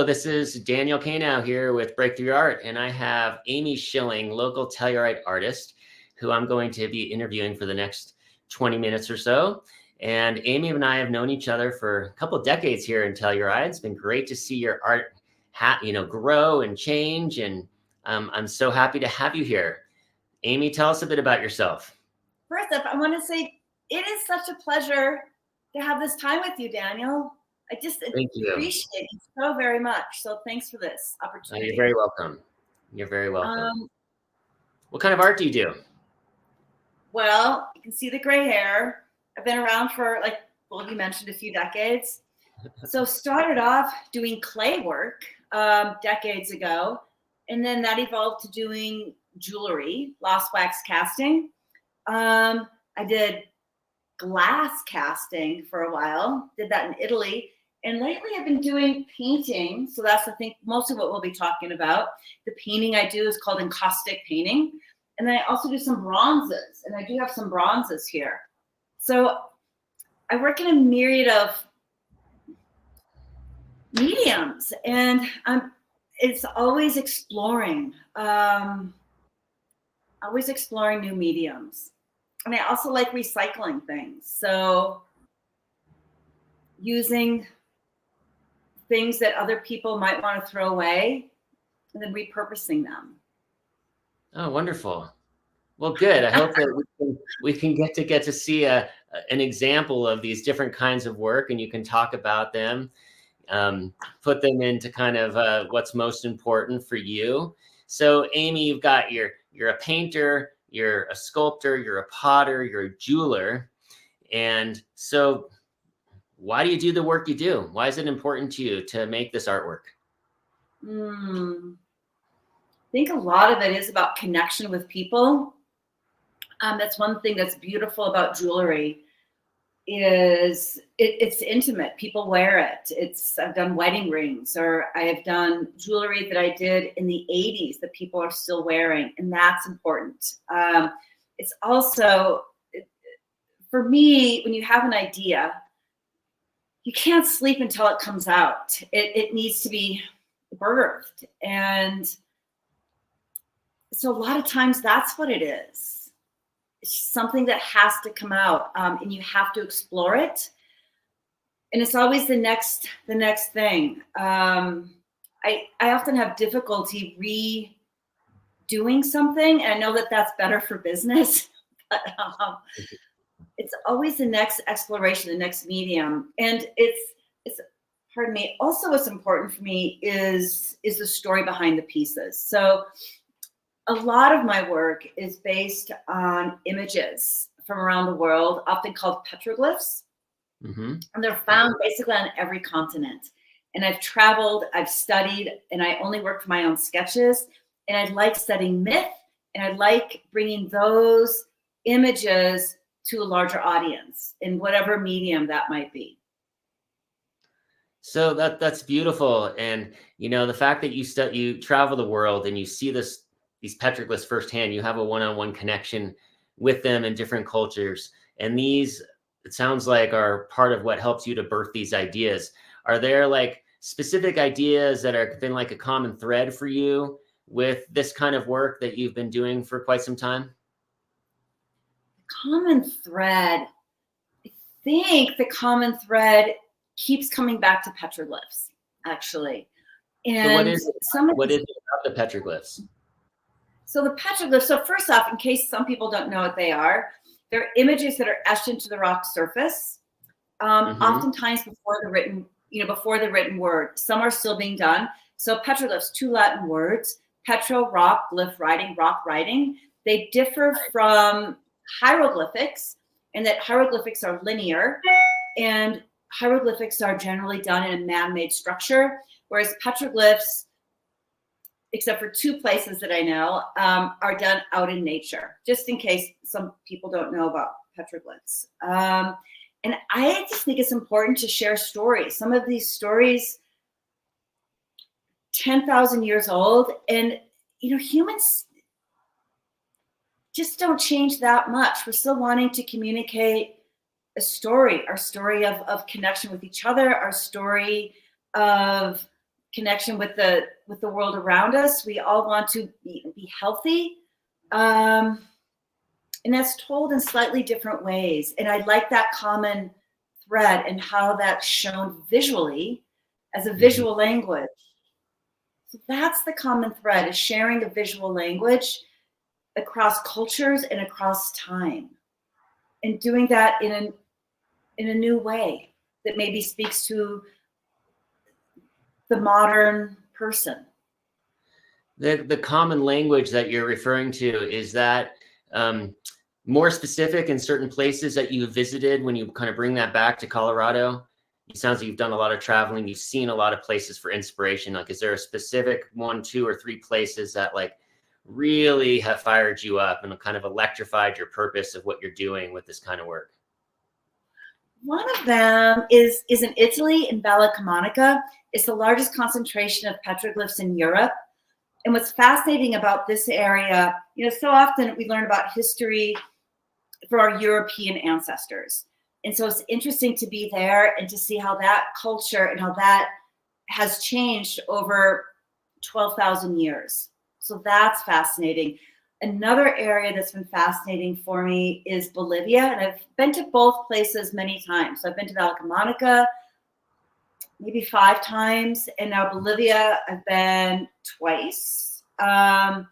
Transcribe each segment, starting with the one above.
this is Daniel Kanow here with Breakthrough Art, and I have Amy Schilling, Local Telluride Artist, who I'm going to be interviewing for the next 20 minutes or so. And Amy and I have known each other for a couple of decades here in Telluride. It's been great to see your art grow and change, and I'm so happy to have you here. Amy, tell us a bit about yourself. First up, I want to say it is such a pleasure to have this time with you, Daniel. I just appreciate it so very much. So thanks for this opportunity. You're very welcome. You're very welcome. What kind of art do you do? Well, you can see the gray hair. I've been around for, you mentioned a few decades. So started off doing clay work decades ago, and then that evolved to doing jewelry, lost wax casting. I did glass casting for a while, did that in Italy. And lately I've been doing painting. So that's, I think, most of what we'll be talking about. The painting I do is called encaustic painting. And then I also do some bronzes, and I do have some bronzes here. So I work in a myriad of mediums, and it's always exploring new mediums. And I also like recycling things. So using things that other people might want to throw away and then repurposing them. Oh, wonderful. Well, good. I hope that we can get to see an example of these different kinds of work, and you can talk about them, put them into kind of what's most important for you. So, Amy, you're a painter, you're a sculptor, you're a potter, you're a jeweler. And so why do you do the work you do? Why is it important to you to make this artwork? I think a lot of it is about connection with people. That's one thing that's beautiful about jewelry is it's intimate. People wear it. I've done wedding rings, or I have done jewelry that I did in the 80s that people are still wearing, and that's important. It's also, for me, when you have an idea, you can't sleep until it comes out. It needs to be birthed. And so a lot of times that's what it is. It's something that has to come out, and you have to explore it. And it's always the next thing. I often have difficulty redoing something, and I know that that's better for business, but it's always the next exploration, the next medium. And it's pardon me, also what's important for me is the story behind the pieces. So a lot of my work is based on images from around the world, often called petroglyphs. Mm-hmm. And they're found basically on every continent. And I've traveled, I've studied, and I only work for my own sketches. And I like studying myth, and I like bringing those images to a larger audience in whatever medium that might be. So that's beautiful. And, the fact that you travel the world and you see these petroglyphs firsthand, you have a one-on-one connection with them in different cultures. And these, it sounds like, are part of what helps you to birth these ideas. Are there specific ideas that are been like a common thread for you with this kind of work that you've been doing for quite some time? Common thread. I think the common thread keeps coming back to petroglyphs, actually. And so what is it about the petroglyphs? So the petroglyphs, so first off, in case some people don't know what they are, they're images that are etched into the rock surface, oftentimes before the written word. Some are still being done. So petroglyphs, 2 Latin words, petro, rock, glyph, writing, rock writing. They differ from hieroglyphics in that hieroglyphics are linear, and hieroglyphics are generally done in a man-made structure, whereas petroglyphs, except for 2 places that I know, are done out in nature, just in case some people don't know about petroglyphs. And I just think it's important to share stories. Some of these stories, 10,000 years old, and humans just don't change that much. We're still wanting to communicate a story, our story of connection with each other, our story of connection with the world around us. We all want to be healthy. And that's told in slightly different ways. And I like that common thread and how that's shown visually as a visual language. So that's the common thread, is sharing a visual language across cultures and across time. And doing that in a new way that maybe speaks to the modern person. The common language that you're referring to, is that more specific in certain places that you visited when you kind of bring that back to Colorado? It sounds like you've done a lot of traveling. You've seen a lot of places for inspiration. Like, is there a specific 1, 2, or 3 places that like really have fired you up and kind of electrified your purpose of what you're doing with this kind of work? One of them is in Italy, in Valle Camonica. It's the largest concentration of petroglyphs in Europe. And what's fascinating about this area, so often we learn about history for our European ancestors. And so it's interesting to be there and to see how that culture and how that has changed over 12,000 years. So that's fascinating. Another area that's been fascinating for me is Bolivia. And I've been to both places many times. So I've been to Valle Camonica maybe 5 times. And now Bolivia, I've been twice. And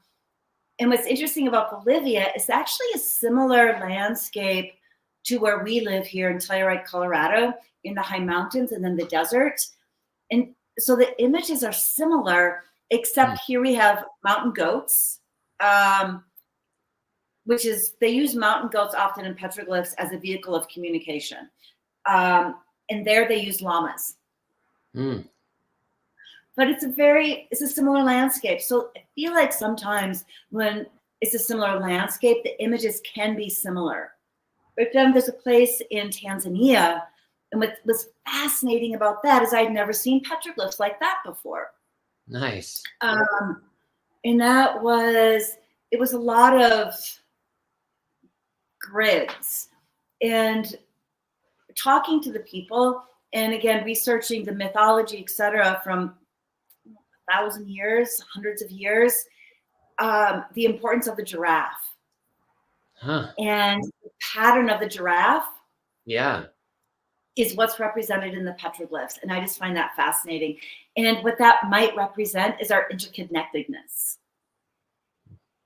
what's interesting about Bolivia is actually a similar landscape to where we live here in Telluride, Colorado, in the high mountains and then the desert. And so the images are similar, except here we have mountain goats, which is, they use mountain goats often in petroglyphs as a vehicle of communication. And there they use llamas. But it's a similar landscape. So I feel like sometimes when it's a similar landscape, the images can be similar. But then there's a place in Tanzania, and what was fascinating about that is I'd never seen petroglyphs like that before. Nice. And it was a lot of grids, and talking to the people, and again, researching the mythology, etc., from 1,000 years, hundreds of years, the importance of the giraffe. And the pattern of the giraffe is what's represented in the petroglyphs. And I just find that fascinating. And what that might represent is our interconnectedness.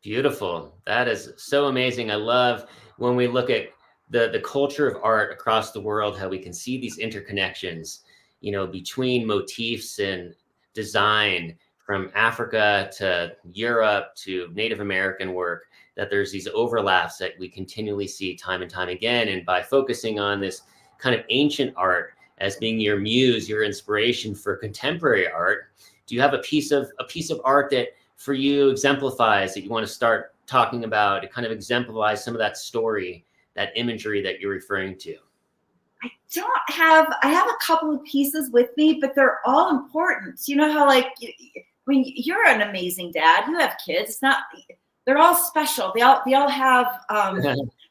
Beautiful. That is so amazing. I love when we look at the culture of art across the world, how we can see these interconnections, between motifs and design, from Africa to Europe to Native American work, that there's these overlaps that we continually see time and time again. And by focusing on this kind of ancient art as being your muse, your inspiration for contemporary art, do you have a piece of art that for you exemplifies, that you want to start talking about? It kind of exemplifies some of that story, that imagery that you're referring to. I have a couple of pieces with me, but they're all important. You know how, like, when you're an amazing dad, you have kids, they're all special. They all have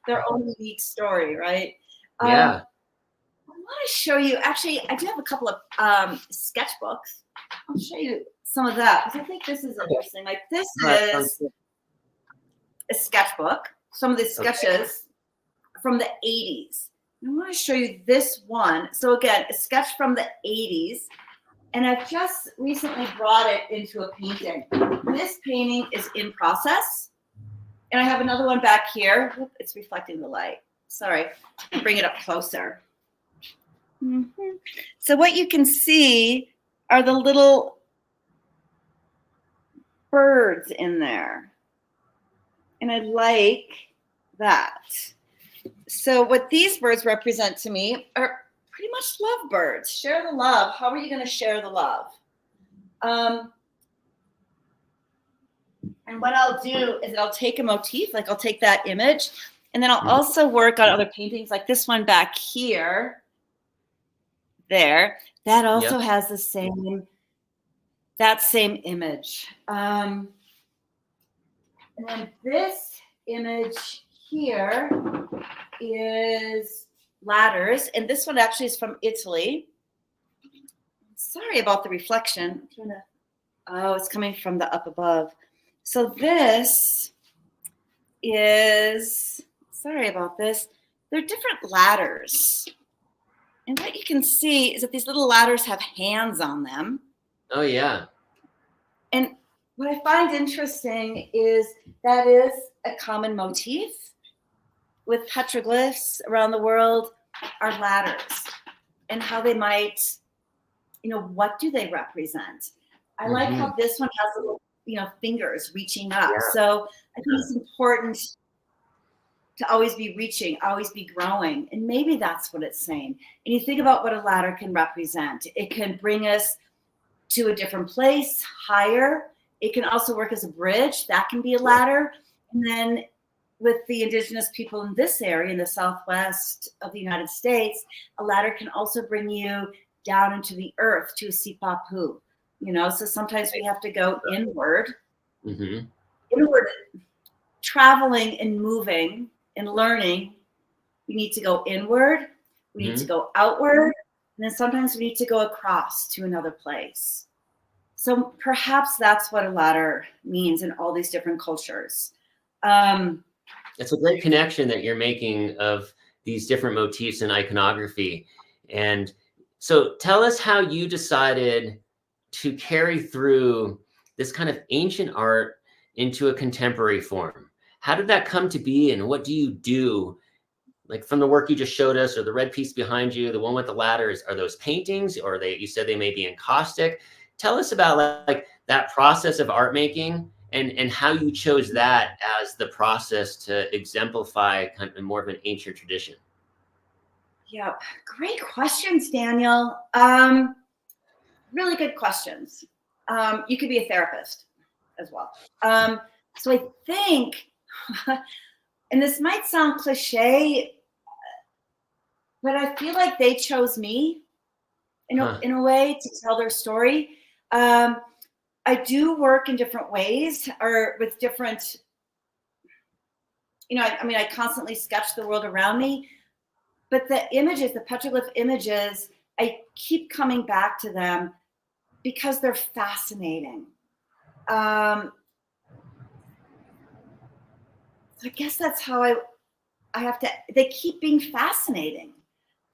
their own unique story, right? Yeah. I want to show you, actually, I do have a couple of sketchbooks. I'll show you some of that, because I think this is interesting. Like, this is a sketchbook, some of the sketches from the 80s. I want to show you this one. So again, a sketch from the 80s. And I've just recently brought it into a painting. This painting is in process. And I have another one back here. Oop, it's reflecting the light. Sorry. I'll bring it up closer. So what you can see are the little birds in there. And I like that. So what these birds represent to me are pretty much lovebirds. Share the love. How are you going to share the love? And what I'll do is I'll take a motif, like I'll take that image, and then I'll also work on other paintings, like this one back here. There. That also has the same, that same image. And then this image here is ladders, and this one actually is from Italy. sorry about the reflection. Oh, it's coming from the up above. So this is, sorry about this. They're different ladders. And what you can see is that these little ladders have hands on them. Oh, yeah. And what I find interesting is that is a common motif with petroglyphs around the world are ladders and how they might, what do they represent? I like how this one has little, fingers reaching up. Yeah. So I think it's important to always be reaching, always be growing. And maybe that's what it's saying. And you think about what a ladder can represent. It can bring us to a different place, higher. It can also work as a bridge. That can be a ladder. And then with the indigenous people in this area, in the Southwest of the United States, a ladder can also bring you down into the earth to a sipapu. So sometimes we have to go inward. Inward, traveling and moving and learning, we need to go inward, we need to go outward, and then sometimes we need to go across to another place. So perhaps that's what a ladder means in all these different cultures. It's a great connection that you're making of these different motifs and iconography. And so tell us how you decided to carry through this kind of ancient art into a contemporary form. How did that come to be, and what do you do? Like from the work you just showed us, or the red piece behind you, the one with the ladders, are those paintings, or you said they may be encaustic? Tell us about like that process of art making and how you chose that as the process to exemplify kind of more of an ancient tradition. Yeah, great questions, Daniel. Really good questions. You could be a therapist as well. So I think, and this might sound cliche, but I feel like they chose me in a way to tell their story. I do work in different ways or with different, I constantly sketch the world around me, but the images, the petroglyph images, I keep coming back to them because they're fascinating. So I guess that's how I have to, they keep being fascinating.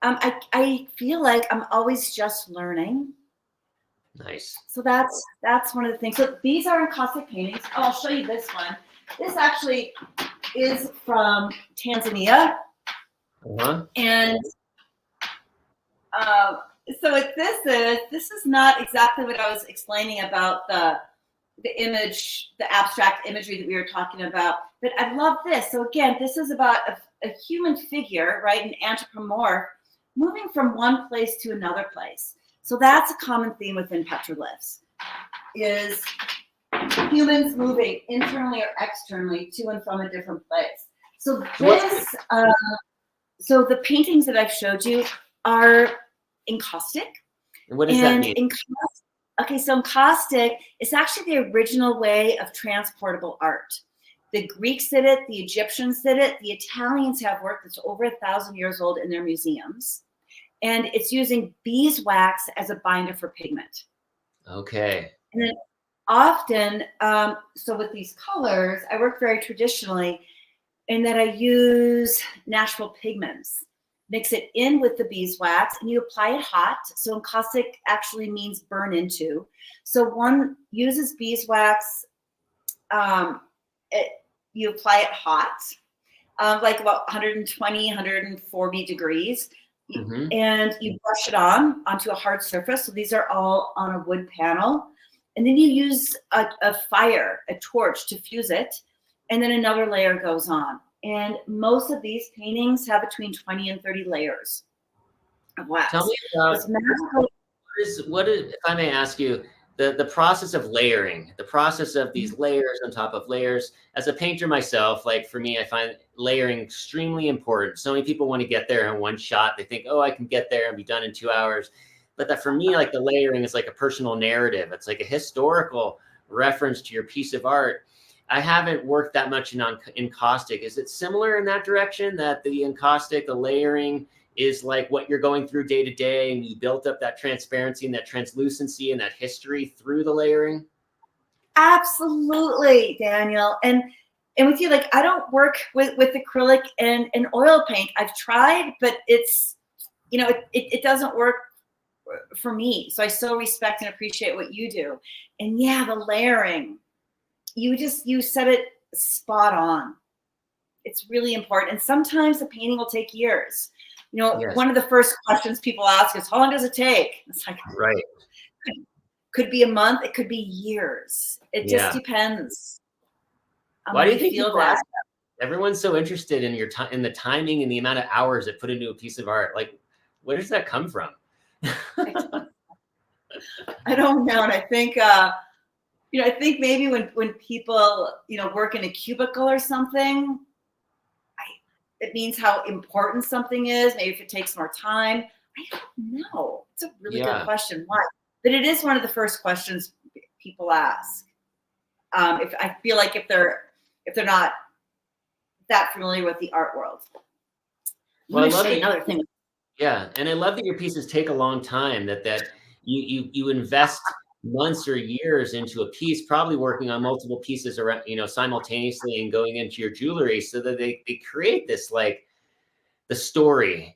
I feel like I'm always just learning. Nice. So that's one of the things. So these are encaustic paintings. Oh, I'll show you this one. This actually is from Tanzania. And so what this is not exactly what I was explaining about the image, the abstract imagery that we were talking about, but I love this. So again, this is about a human figure, right? An anthropomorph moving from one place to another place. So that's a common theme within petroglyphs, is humans moving internally or externally to and from a different place. So this, so the paintings that I've showed you are encaustic. And what does that mean? Okay, so encaustic is actually the original way of transportable art. The Greeks did it, the Egyptians did it, the Italians have work that's over 1,000 years old in their museums. And it's using beeswax as a binder for pigment. Okay. And then often, so with these colors, I work very traditionally in that I use natural pigments. Mix it in with the beeswax and you apply it hot. So encaustic actually means burn into. So one uses beeswax, you apply it hot, like about 120, 140 degrees. And you brush it onto a hard surface. So these are all on a wood panel. And then you use a fire, a torch to fuse it. And then another layer goes on. And most of these paintings have between 20 and 30 layers of wax. Tell me about what is, if I may ask you, the process of layering, the process of these layers on top of layers. As a painter myself, like for me, I find layering extremely important. So many people want to get there in one shot. They think, oh, I can get there and be done in 2 hours. But that for me, like the layering is like a personal narrative. It's like a historical reference to your piece of art. I haven't worked that much in encaustic. Is it similar in that direction, that the encaustic, the layering is like what you're going through day to day, and you built up that transparency and that translucency and that history through the layering? Absolutely, Daniel. And with you, like, I don't work with acrylic and oil paint. I've tried, but it's, you know, it doesn't work for me. So I so respect and appreciate what you do. And yeah, the layering, you said it spot on. It's really important. And sometimes the painting will take years. You know, Yes. one of the first questions people ask is, how long does it take? It's like, Right. could be a month. It could be years. It just depends. Why do you think people ask that? Everyone's so interested in in the timing and the amount of hours that put into a piece of art. Like, where does that come from? I don't know. And I think, you know, I think maybe when people, you know, work in a cubicle or something, it means how important something is. Maybe if it takes more time. I don't know. It's a really good question. Why? But it is one of the first questions people ask. If I feel like if they're not that familiar with the art world. Well, I love another thing. Yeah, and I love that your pieces take a long time. That you invest months or years into a piece, probably working on multiple pieces around, you know, simultaneously and going into your jewelry, so that they create this, like, the story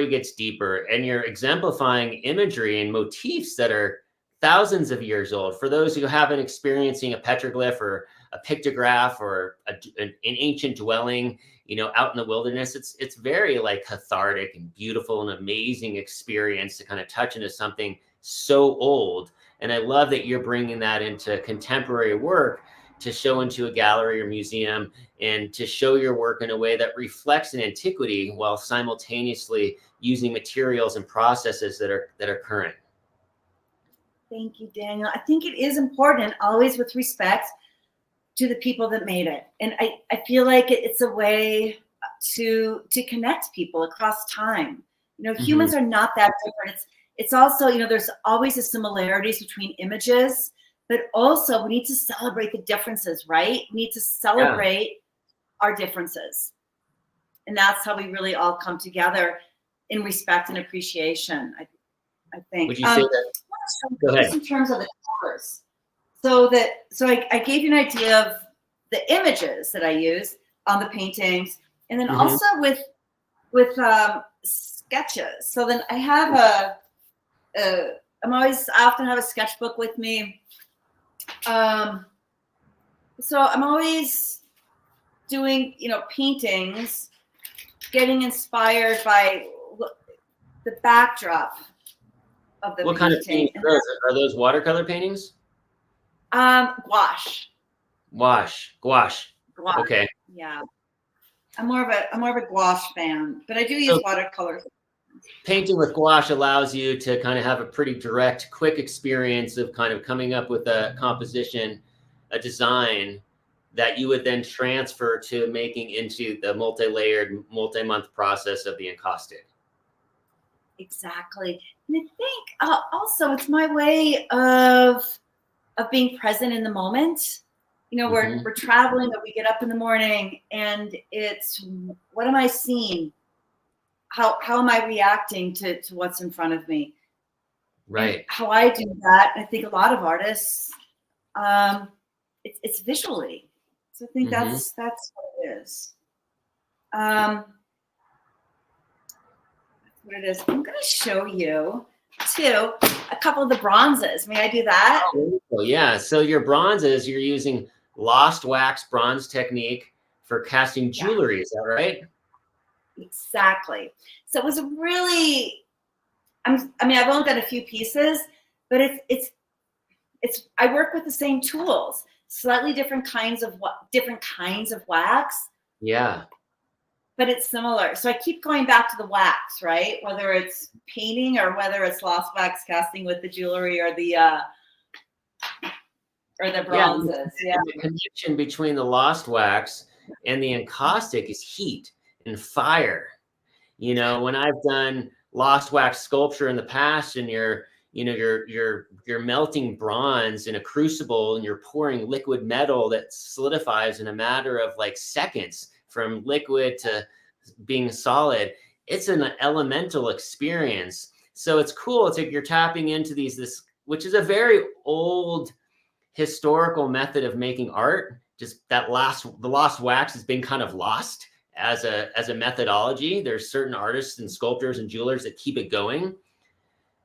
gets deeper, and you're exemplifying imagery and motifs that are thousands of years old. For those who haven't experiencing a petroglyph or a pictograph or an ancient dwelling, you know, out in the wilderness, it's very like cathartic and beautiful and amazing experience to kind of touch into something so old. And I love that you're bringing that into contemporary work to show into a gallery or museum, and to show your work in a way that reflects an antiquity while simultaneously using materials and processes that are current. Thank you, Daniel. I think it is important, always with respect to the people that made it. And I feel like it's a way to connect people across time. You know, humans are not that different. It's also, you know, there's always the similarities between images, but also we need to celebrate the differences, right? We need to celebrate our differences. And that's how we really all come together in respect and appreciation, I think. Would you say that? Go ahead. In terms of the colors. So I gave you an idea of the images that I use on the paintings, and then also with sketches. So then I have I often have a sketchbook with me. So I'm always doing, you know, paintings, getting inspired by the backdrop of the What kind of paintings are those? Watercolor paintings? Gouache. Gouache. Okay. Yeah. I'm more of a gouache fan, but I do use watercolor. Painting with gouache allows you to kind of have a pretty direct, quick experience of kind of coming up with a composition, a design that you would then transfer to making into the multi-layered, multi-month process of the encaustic. Exactly. And I think also it's my way of being present in the moment. You know, we're traveling, but we get up in the morning and it's, what am I seeing? How am I reacting to what's in front of me? Right. And how I do that, I think a lot of artists, it's visually. So I think that's what it is. That's what it is. I'm going to show you too a couple of the bronzes. May I do that? Oh, yeah. So your bronzes, you're using lost wax bronze technique for casting jewelry. Is that right? Exactly. So it was a really, I mean, I've only done a few pieces, but it's I work with the same tools, slightly different kinds of wax. Yeah. But it's similar. So I keep going back to the wax, right? Whether it's painting or whether it's lost wax casting with the jewelry or the bronzes. Yeah. The connection between the lost wax and the encaustic is heat and fire. You know, when I've done lost wax sculpture in the past, and you're melting bronze in a crucible and you're pouring liquid metal that solidifies in a matter of like seconds from liquid to being solid, it's an elemental experience. So it's cool. It's like you're tapping into this, which is a very old historical method of making art. Just the lost wax has been kind of lost as a methodology. There's certain artists and sculptors and jewelers that keep it going.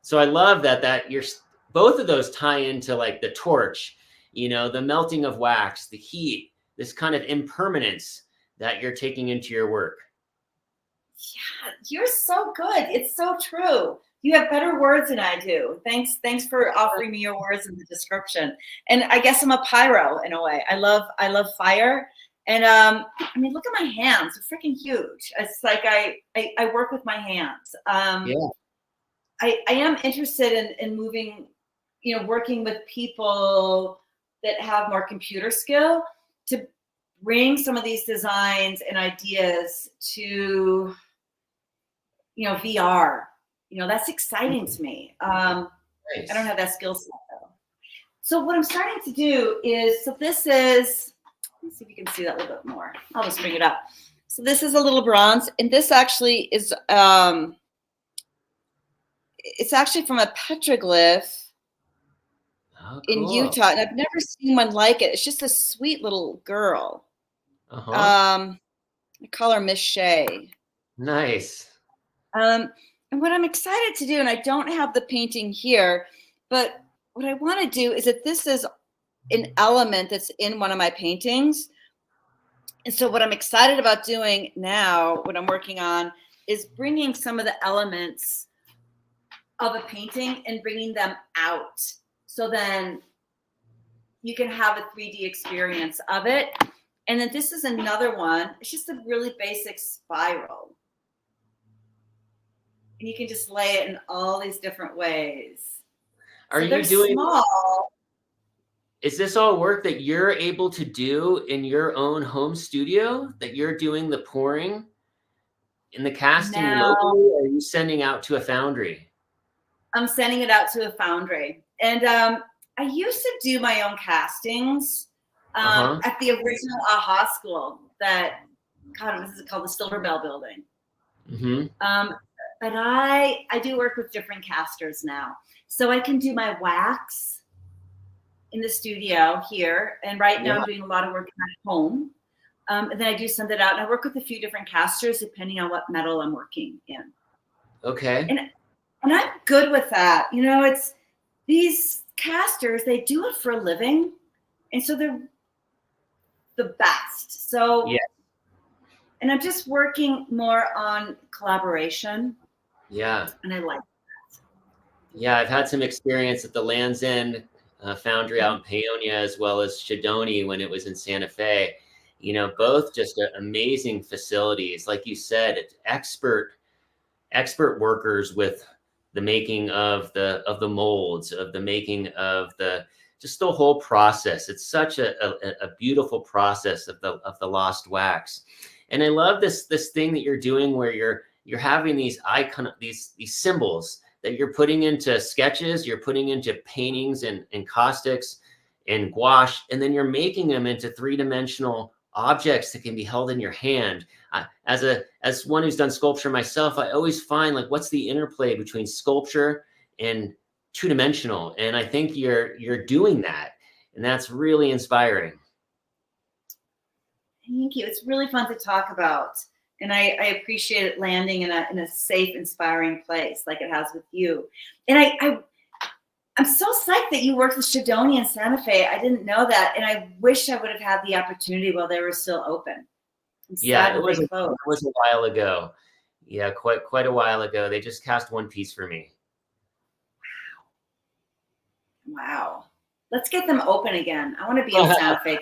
So I love that you're both of those tie into like the torch, the melting of wax, the heat, this kind of impermanence that you're taking into your work. Yeah, you're so good. It's so true. You have better words than I do. Thanks for offering me your words in the description. And I guess I'm a pyro in a way. I love fire. And I mean, look at my hands. They're freaking huge. It's like I work with my hands. Yeah. I am interested in moving, working with people that have more computer skill to bring some of these designs and ideas to, VR. That's exciting to me. Nice. I don't have that skill set though. So what I'm starting to do is, this is, let's see if you can see that a little bit more. I'll just bring it up. So this is a little bronze, and this actually is, it's actually from a petroglyph in Utah, and I've never seen one like it. It's just a sweet little girl. I call her Miss Shay. Nice. And what I'm excited to do, and I don't have the painting here, but what I want to do is that this is an element that's in one of my paintings. And so what I'm excited about doing now, what I'm working on, is bringing some of the elements of a painting and bringing them out. So then you can have a 3D experience of it. And then this is another one. It's just a really basic spiral. And you can just lay it in all these different ways. Are you doing small? Is this all work that you're able to do in your own home studio, that you're doing the pouring and the casting locally, or are you sending out to a foundry? I'm sending it out to a foundry. And I used to do my own castings at the original AHA school that, God, this is called the Silver Bell Building. But I do work with different casters now. So I can do my wax in the studio here. And right now I'm doing a lot of work at home. And then I do send it out. And I work with a few different casters depending on what metal I'm working in. Okay. And I'm good with that. It's these casters, they do it for a living. And so they're the best. So, yeah. And I'm just working more on collaboration. Yeah. And I like that. Yeah, I've had some experience at the Land's End foundry out in Paonia, as well as Shadoni when it was in Santa Fe. Both just amazing facilities. Like you said, it's expert workers with the making of the molds, of the making of just the whole process. It's such a beautiful process of the lost wax. And I love this thing that you're doing where you're having these these symbols that you're putting into sketches, you're putting into paintings and caustics and gouache, and then you're making them into 3-dimensional objects that can be held in your hand. As one who's done sculpture myself, I always find like, what's the interplay between sculpture and 2-dimensional? And I think you're doing that, and that's really inspiring. Thank you. It's really fun to talk about. And I appreciate it landing in a safe, inspiring place like it has with you. And I'm so psyched that you worked with Shadoni and Santa Fe. I didn't know that. And I wish I would have had the opportunity while they were still open. Yeah, it was a while ago. Yeah, quite a while ago. They just cast one piece for me. Wow. Let's get them open again. I want to be in Santa Fe.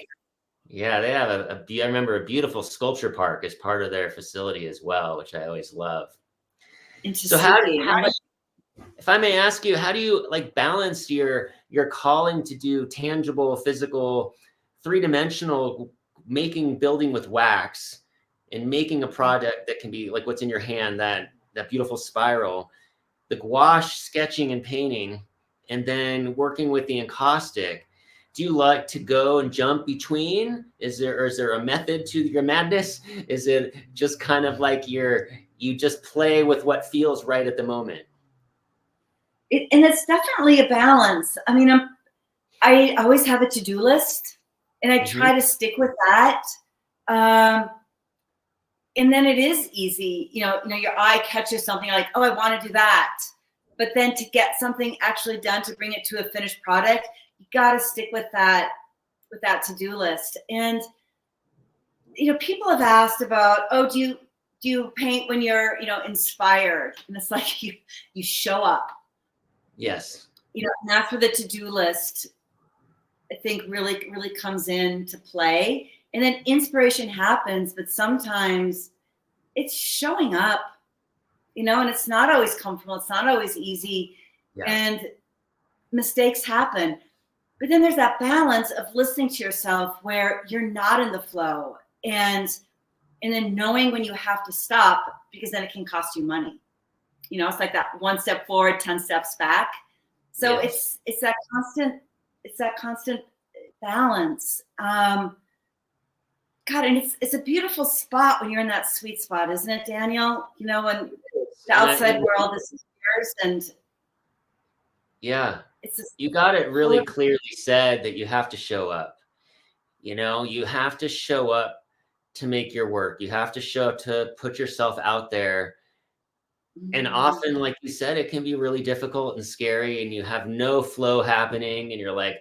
Yeah, they have I remember a beautiful sculpture park as part of their facility as well, which I always love. So if I may ask you, how do you like balance your calling to do tangible, physical, 3-dimensional building with wax and making a product that can be like what's in your hand, that beautiful spiral, the gouache sketching and painting, and then working with the encaustic? Do you like to go and jump between? Is there a method to your madness? Is it just kind of like you're you just play with what feels right at the moment. And it's definitely a balance. I mean, I always have a to-do list, and I try to stick with that. And then it is easy, your eye catches something like, oh, I want to do that. But then to get something actually done, to bring it to a finished product, you got to stick with that to-do list. And, people have asked about, oh, do you paint when you're, inspired? And it's like you show up. Yes. And that's where the to-do list, I think, really, really comes into play. And then inspiration happens, but sometimes it's showing up, and it's not always comfortable. It's not always easy. Yeah. And mistakes happen. But then there's that balance of listening to yourself where you're not in the flow, and then knowing when you have to stop, because then it can cost you money. It's like that 1 step forward, 10 steps back. So yes. it's that constant balance. God, and it's a beautiful spot when you're in that sweet spot, isn't it, Daniel? When the outside world is yours, and you got it really clearly said that you have to show up. You have to show up to make your work. You have to show up to put yourself out there. And often, like you said, it can be really difficult and scary, and you have no flow happening, and you're like,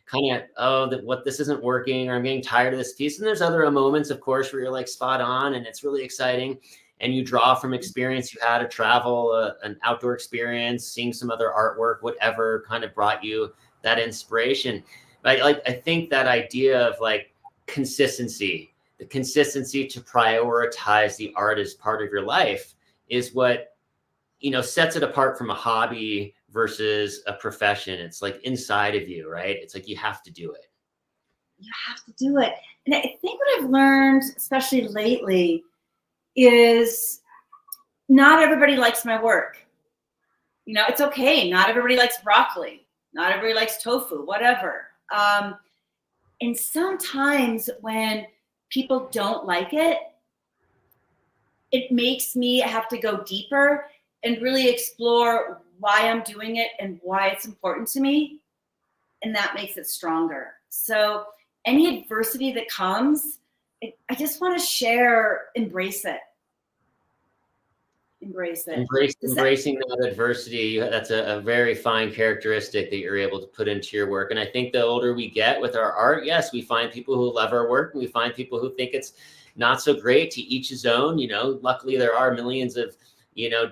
kind of, this isn't working, or I'm getting tired of this piece. And there's other moments, of course, where you're like spot on, and it's really exciting. And you draw from experience you had, a travel, an outdoor experience, seeing some other artwork, whatever kind of brought you that inspiration. But I think that idea of like consistency, the consistency to prioritize the art as part of your life is what, sets it apart from a hobby versus a profession. It's like inside of you, right? It's like you have to do it. You have to do it. And I think what I've learned, especially lately, is not everybody likes my work. It's okay. Not everybody likes broccoli. Not everybody likes tofu, whatever. And sometimes when people don't like it, it makes me have to go deeper and really explore why I'm doing it and why it's important to me. And that makes it stronger. So any adversity that comes, I just want to share, embrace it. Embracing that adversity. That's a very fine characteristic that you're able to put into your work. And I think the older we get with our art, yes, we find people who love our work, and we find people who think it's not so great. To each his own. Luckily there are millions of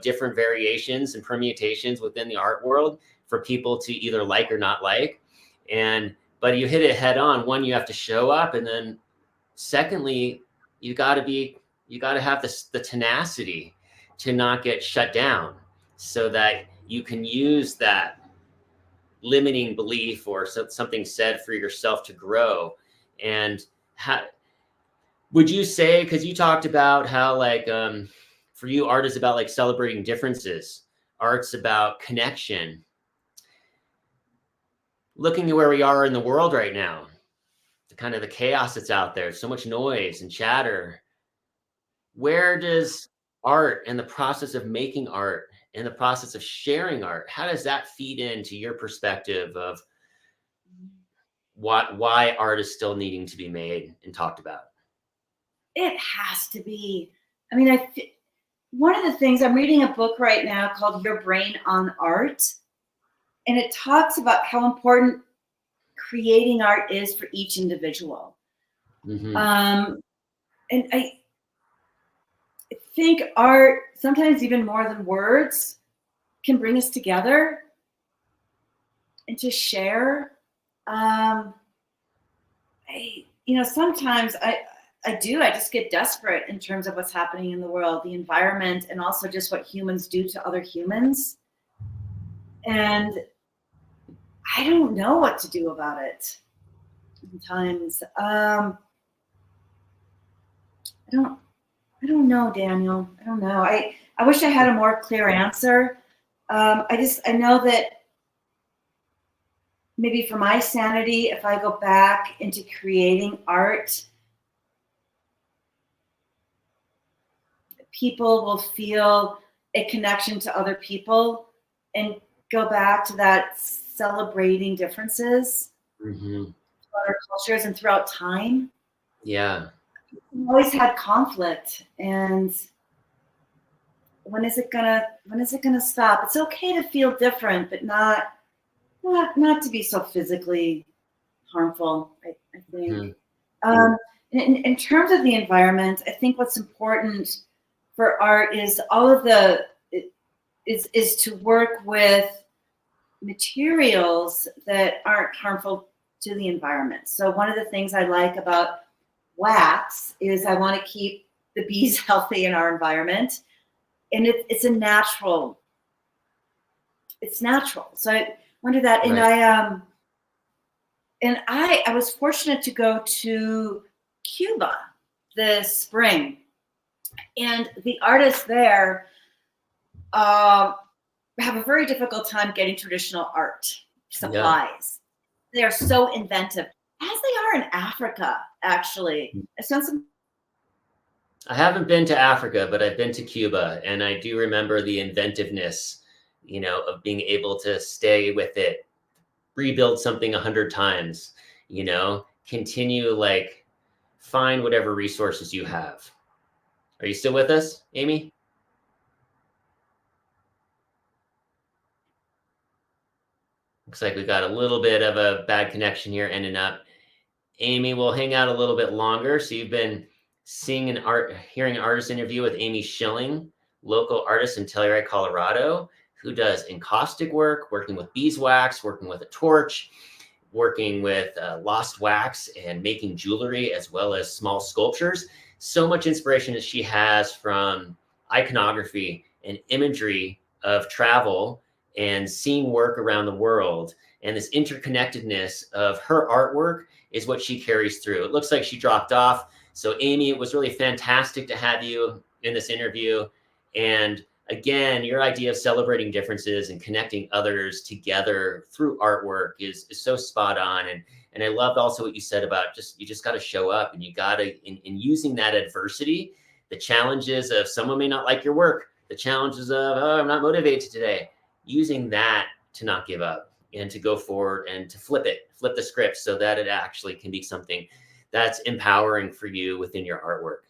different variations and permutations within the art world for people to either like or not like. But you hit it head on. One, you have to show up, and then secondly, you got to have the tenacity to not get shut down, so that you can use that limiting belief or something said for yourself to grow. And would you say, because you talked about how for you, art is about like celebrating differences, art's about connection. Looking at where we are in the world right now, the chaos that's out there, so much noise and chatter, where does art and the process of making art and the process of sharing art, how does that feed into your perspective of why art is still needing to be made and talked about? It has to be. I mean, one of the things, I'm reading a book right now called Your Brain on Art, and it talks about how important creating art is for each individual. And I think art, sometimes even more than words, can bring us together and to share. Sometimes I just get desperate in terms of what's happening in the world, the environment, and also just what humans do to other humans. And I don't know what to do about it sometimes. I don't know, Daniel. I don't know. I wish I had a more clear answer. I know that maybe for my sanity, if I go back into creating art, people will feel a connection to other people and go back to that celebrating differences throughout our cultures and throughout time. Yeah. We've always had conflict, and when is it gonna stop? It's okay to feel different, but not to be so physically harmful, I think. In terms of the environment, I think what's important for art is is to work with materials that aren't harmful to the environment. So one of the things I like about wax is I want to keep the bees healthy in our environment, and it's natural. So I wonder that, Right. and I was fortunate to go to Cuba this spring, and the artists there have a very difficult time getting traditional art Yeah. supplies. They are so inventive, as they are in Africa, actually. I haven't been to Africa, but I've been to Cuba, and I do remember the inventiveness, of being able to stay with it, rebuild something 100 times, continue, like, find whatever resources you have. Are you still with us, Amy? Looks like we got a little bit of a bad connection here ending up. Amy, we'll hang out a little bit longer. So you've been hearing an artist interview with Amy Schilling, local artist in Telluride, Colorado, who does encaustic work, working with beeswax, working with a torch, working with lost wax, and making jewelry as well as small sculptures. So much inspiration that she has from iconography and imagery of travel and seeing work around the world. And this interconnectedness of her artwork is what she carries through. It looks like she dropped off. So, Amy, it was really fantastic to have you in this interview. And again, your idea of celebrating differences and connecting others together through artwork is so spot on. And I loved also what you said about you just got to show up, and you got to, in using that adversity, the challenges of someone may not like your work, the challenges of, oh, I'm not motivated today, using that to not give up and to go forward and to flip the script so that it actually can be something that's empowering for you within your artwork.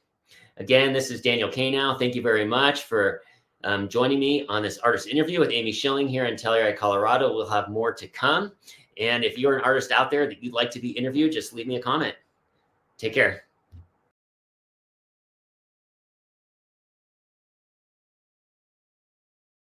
Again, this is Daniel Kanow. Thank you very much for joining me on this artist interview with Amy Schilling here in Telluride, Colorado. We'll have more to come. And if you're an artist out there that you'd like to be interviewed, just leave me a comment. Take care.